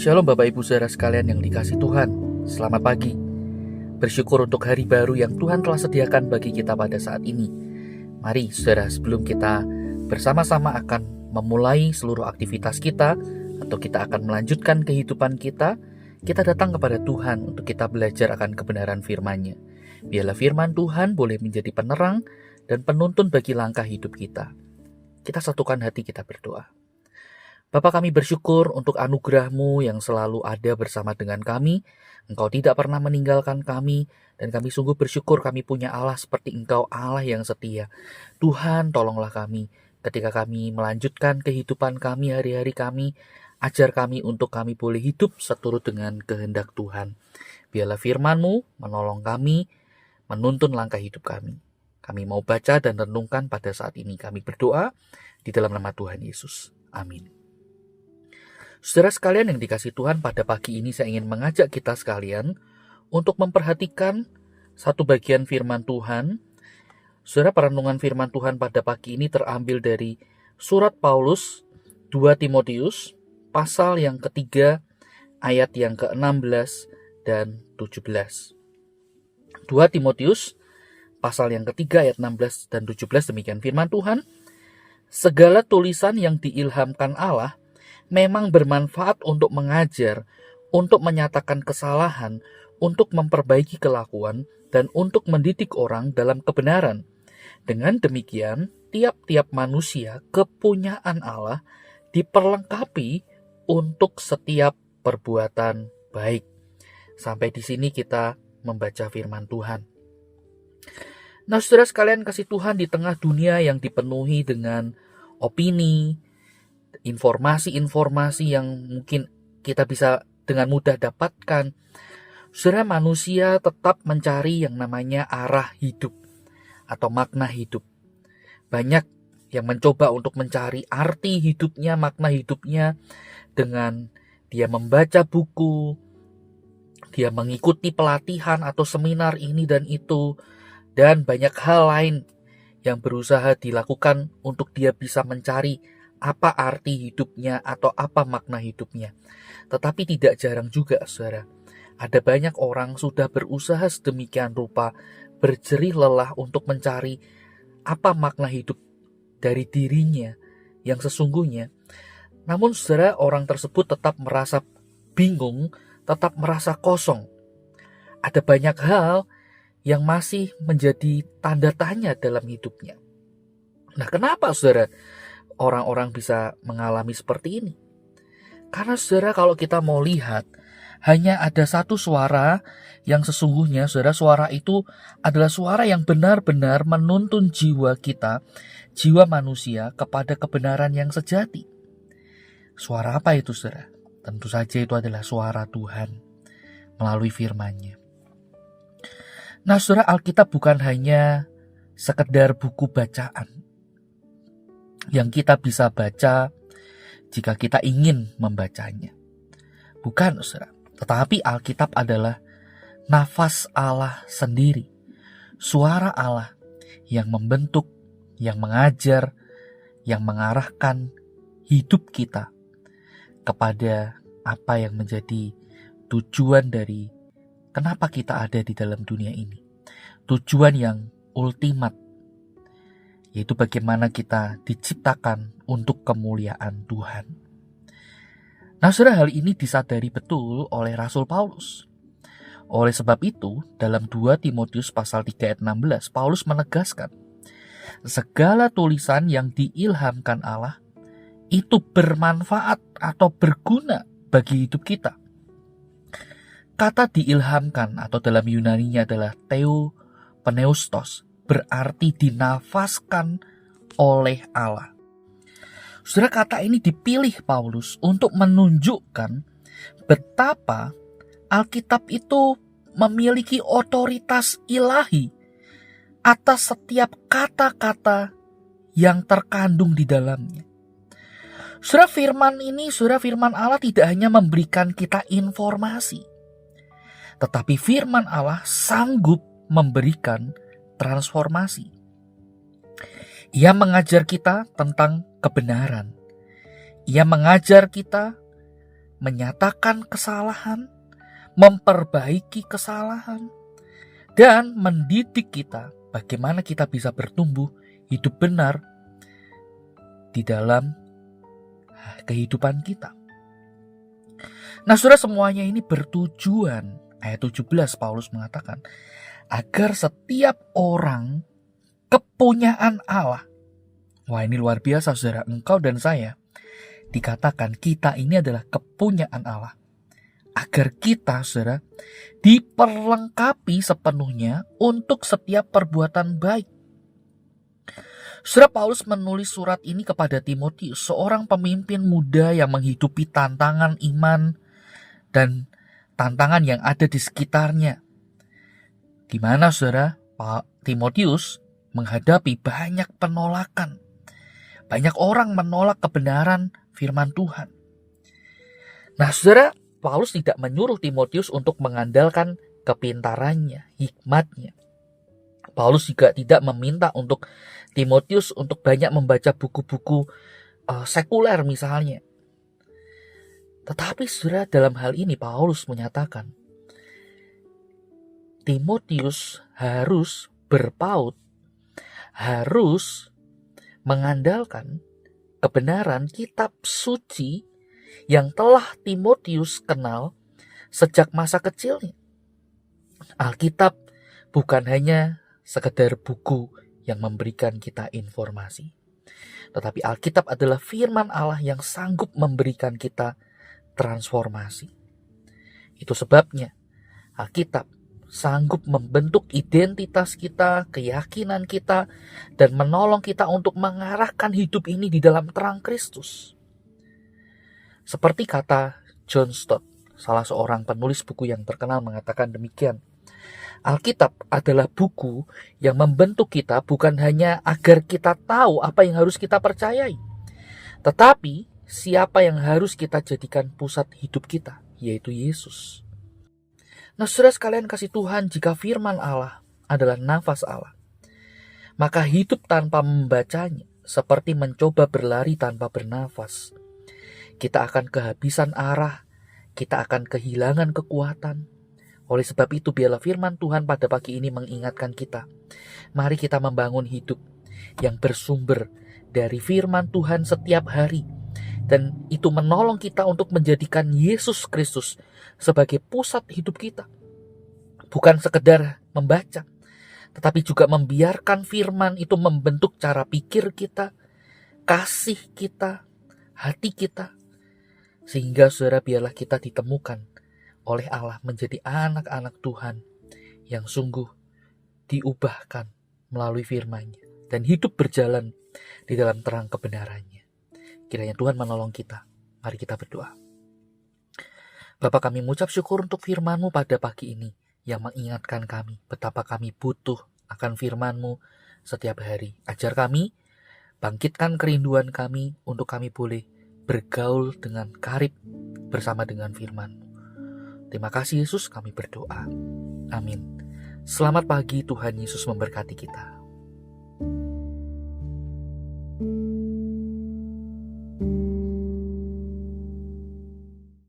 Shalom Bapak Ibu Saudara sekalian yang dikasihi Tuhan. Selamat pagi. Bersyukur untuk hari baru yang Tuhan telah sediakan bagi kita pada saat ini. Mari saudara, sebelum kita bersama-sama akan memulai seluruh aktivitas kita, atau kita akan melanjutkan kehidupan kita datang kepada Tuhan untuk kita belajar akan kebenaran firman-Nya. Biarlah firman Tuhan boleh menjadi penerang dan penuntun bagi langkah hidup kita. Kita satukan hati, kita berdoa. Bapa, kami bersyukur untuk anugerah-Mu yang selalu ada bersama dengan kami. Engkau tidak pernah meninggalkan kami, dan kami sungguh bersyukur kami punya Allah seperti Engkau, Allah yang setia. Tuhan, tolonglah kami ketika kami melanjutkan kehidupan kami, hari-hari kami. Ajar kami untuk kami boleh hidup seturut dengan kehendak Tuhan. Biarlah firman-Mu menolong kami, menuntun langkah hidup kami. Kami mau baca dan renungkan pada saat ini. Kami berdoa di dalam nama Tuhan Yesus. Amin. Saudara sekalian yang dikasihi Tuhan, pada pagi ini saya ingin mengajak kita sekalian untuk memperhatikan satu bagian firman Tuhan. Saudara, perenungan firman Tuhan pada pagi ini terambil dari surat Paulus 2 Timotius pasal yang ketiga ayat yang ke-16 dan 17. 2 Timotius pasal yang ketiga ayat 16 dan 17, demikian firman Tuhan. Segala tulisan yang diilhamkan Allah memang bermanfaat untuk mengajar, untuk menyatakan kesalahan, untuk memperbaiki kelakuan, dan untuk mendidik orang dalam kebenaran. Dengan demikian, tiap-tiap manusia kepunyaan Allah diperlengkapi untuk setiap perbuatan baik. Sampai di sini kita membaca firman Tuhan. Nah, saudara sekalian kasih Tuhan, di tengah dunia yang dipenuhi dengan opini, informasi-informasi yang mungkin kita bisa dengan mudah dapatkan, saudara, manusia tetap mencari yang namanya arah hidup atau makna hidup. Banyak yang mencoba untuk mencari arti hidupnya, makna hidupnya dengan dia membaca buku, dia mengikuti pelatihan atau seminar ini dan itu, dan banyak hal lain yang berusaha dilakukan untuk dia bisa mencari apa arti hidupnya atau apa makna hidupnya. Tetapi tidak jarang juga, saudara, ada banyak orang sudah berusaha sedemikian rupa, berjerih lelah untuk mencari apa makna hidup dari dirinya yang sesungguhnya. Namun saudara, orang tersebut tetap merasa bingung, tetap merasa kosong. Ada banyak hal yang masih menjadi tanda tanya dalam hidupnya. Nah, kenapa saudara orang-orang bisa mengalami seperti ini? Karena saudara, kalau kita mau lihat, hanya ada satu suara yang sesungguhnya, saudara, suara itu adalah suara yang benar-benar menuntun jiwa kita, jiwa manusia kepada kebenaran yang sejati. Suara apa itu, saudara? Tentu saja itu adalah suara Tuhan melalui firman-Nya. Nah, saudara, Alkitab bukan hanya sekedar buku bacaan yang kita bisa baca jika kita ingin membacanya. Bukan, saudara. Tetapi Alkitab adalah nafas Allah sendiri. Suara Allah yang membentuk, yang mengajar, yang mengarahkan hidup kita kepada apa yang menjadi tujuan dari kenapa kita ada di dalam dunia ini. Tujuan yang ultimat, yaitu bagaimana kita diciptakan untuk kemuliaan Tuhan. Nah, saudara, hal ini disadari betul oleh Rasul Paulus. Oleh sebab itu, dalam 2 Timotius pasal 3 ayat 16, Paulus menegaskan, segala tulisan yang diilhamkan Allah itu bermanfaat atau berguna bagi hidup kita. Kata diilhamkan atau dalam Yunaninya adalah theopneustos, berarti dinafaskan oleh Allah. Saudara, kata ini dipilih Paulus untuk menunjukkan betapa Alkitab itu memiliki otoritas ilahi atas setiap kata-kata yang terkandung di dalamnya. Saudara, firman Allah tidak hanya memberikan kita informasi, tetapi firman Allah sanggup memberikan transformasi. Ia mengajar kita tentang kebenaran. Ia mengajar kita menyatakan kesalahan, memperbaiki kesalahan, dan mendidik kita bagaimana kita bisa bertumbuh hidup benar di dalam kehidupan kita. Nah, saudara, semuanya ini bertujuan, ayat 17 Paulus mengatakan, agar setiap orang kepunyaan Allah. Wah, ini luar biasa, saudara. Engkau dan saya dikatakan kita ini adalah kepunyaan Allah. Agar kita, saudara, diperlengkapi sepenuhnya untuk setiap perbuatan baik. Saudara, Paulus menulis surat ini kepada Timotius, seorang pemimpin muda yang menghidupi tantangan iman dan tantangan yang ada di sekitarnya. Di mana, saudara, Pak Timotius menghadapi banyak penolakan. Banyak orang menolak kebenaran firman Tuhan. Nah, saudara, Paulus tidak menyuruh Timotius untuk mengandalkan kepintarannya, hikmatnya. Paulus juga tidak meminta untuk Timotius untuk banyak membaca buku-buku sekuler misalnya. Tetapi saudara, dalam hal ini Paulus menyatakan Timotius harus berpaut, harus mengandalkan kebenaran kitab suci yang telah Timotius kenal sejak masa kecilnya. Alkitab bukan hanya sekedar buku yang memberikan kita informasi, tetapi Alkitab adalah firman Allah yang sanggup memberikan kita transformasi. Itu sebabnya Alkitab sanggup membentuk identitas kita, keyakinan kita, dan menolong kita untuk mengarahkan hidup ini di dalam terang Kristus. Seperti kata John Stott, salah seorang penulis buku yang terkenal, mengatakan demikian. Alkitab adalah buku yang membentuk kita bukan hanya agar kita tahu apa yang harus kita percayai, tetapi siapa yang harus kita jadikan pusat hidup kita, yaitu Yesus. Nah, saudara sekalian kasih Tuhan, jika firman Allah adalah nafas Allah, maka hidup tanpa membacanya seperti mencoba berlari tanpa bernafas. Kita akan kehabisan arah, kita akan kehilangan kekuatan. Oleh sebab itu, biarlah firman Tuhan pada pagi ini mengingatkan kita. Mari kita membangun hidup yang bersumber dari firman Tuhan setiap hari. Dan itu menolong kita untuk menjadikan Yesus Kristus sebagai pusat hidup kita. Bukan sekedar membaca, tetapi juga membiarkan firman itu membentuk cara pikir kita, kasih kita, hati kita. Sehingga saudara, biarlah kita ditemukan oleh Allah menjadi anak-anak Tuhan yang sungguh diubahkan melalui firman-Nya dan hidup berjalan di dalam terang kebenarannya. Kiranya Tuhan menolong kita. Mari kita berdoa. Bapa, kami mengucap syukur untuk firman-Mu pada pagi ini yang mengingatkan kami betapa kami butuh akan firman-Mu setiap hari. Ajar kami, bangkitkan kerinduan kami untuk kami boleh bergaul dengan karib bersama dengan firman-Mu. Terima kasih Yesus, kami berdoa. Amin. Selamat pagi, Tuhan Yesus memberkati kita.